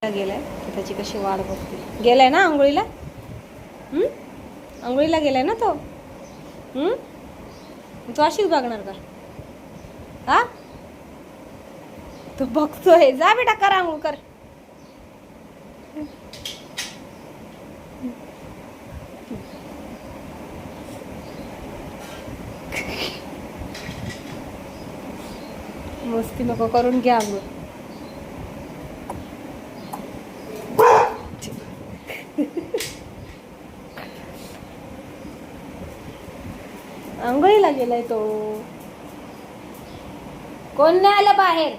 गेलाय तर त्याची कशी वाट बघते. गेलाय ना आंघोळीला. आंघोळीला गेलाय ना तो. तो अशीच बघणार का? हा तो बघतोय. जा बेटा कर आंघोळ कर. मस्ती नको करून घ्या आंघोळ. आंघोळीला गेलाय तो. कोण नाही आलं बाहेर.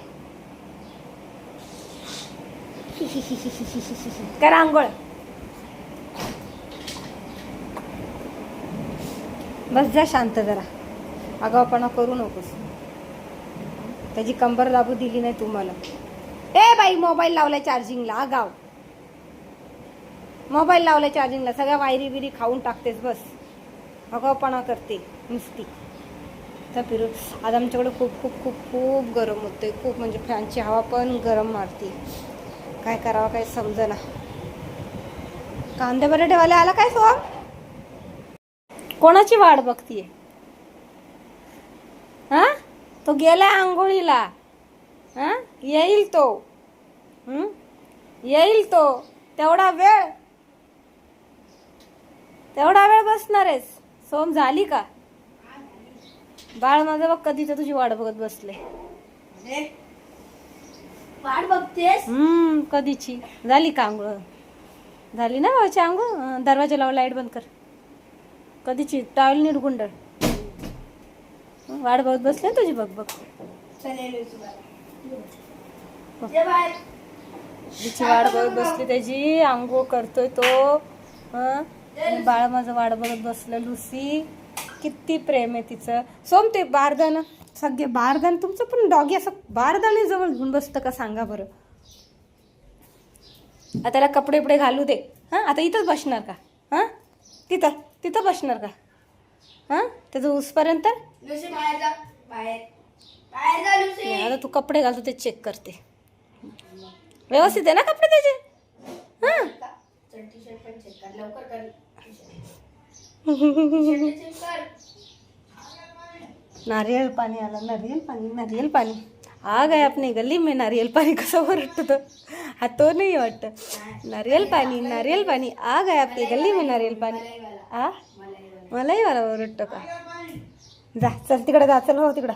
कर आंघोळ. बस जा शांत जरा. आगाऊपणा करू नकोस. त्याची कंबर दाबू दिली नाही तुम्हाला. ए बाई मोबाईल लावलाय चार्जिंगला. आगाव मोबाईल लावलाय चार्जिंगला. सगळ्या वायरी बिरी खाऊन टाकतेस. बस आगाऊपणा करते नुसती. तर फिरू. आज आमच्याकडे खूप खूप खूप खूप गरम होते. खूप म्हणजे फॅनची हवा पण गरम मारते. काय करावं काय समजेना. कांदे बटाटेवाले आला काय सोम? कोणाची वाट बघतीये? हा तो गेलाय आंघोळीला. हा येईल तो. येईल तो. तेवढा वेळ बसणार आहेस? सोम झाली का? बाळ माझं बघ कधीच तुझी वाट बघत बसले. वाट बघतेस? कधीची. झाली का आंघोळ? झाली ना भाऊची आंघोळ. दरवाजा लाव. लाईट बंद कर. कधीची. टावेल नीट गुंडळ. वाट बघत बसले ना तुझी. बघ बघ तिची वाट बघत बसली. त्याची आंघोळ करतोय तो. बाळ माझं वाट बघत बसलं. लुसी किती प्रेम आहे तिचं. सोम ते बारदान सगळे बारदान. तुमचं पण डॉगी असं बारदाने जवळ घेऊन बसतं का सांगा बरं. आता त्याला कपडे बिपडे घालू दे. आता इथंच बसणार का? तिथं बसणार का? त्याचं उसपर्यंत. आता तू कपडे घालतो ते चेक करते. व्यवस्थित आहे ना कपडे त्याचे? नारियल पानी आला. नारियल पानी आ गया अपने गली में. नारियल पानी कसं ओरडतो हा तो नाही वाटत. नारियल पानी आ गया अपनी गली में. नारियल पानी मलाही मला ओरडतो का? जा चल तिकडे. जा चल हो तिकडं.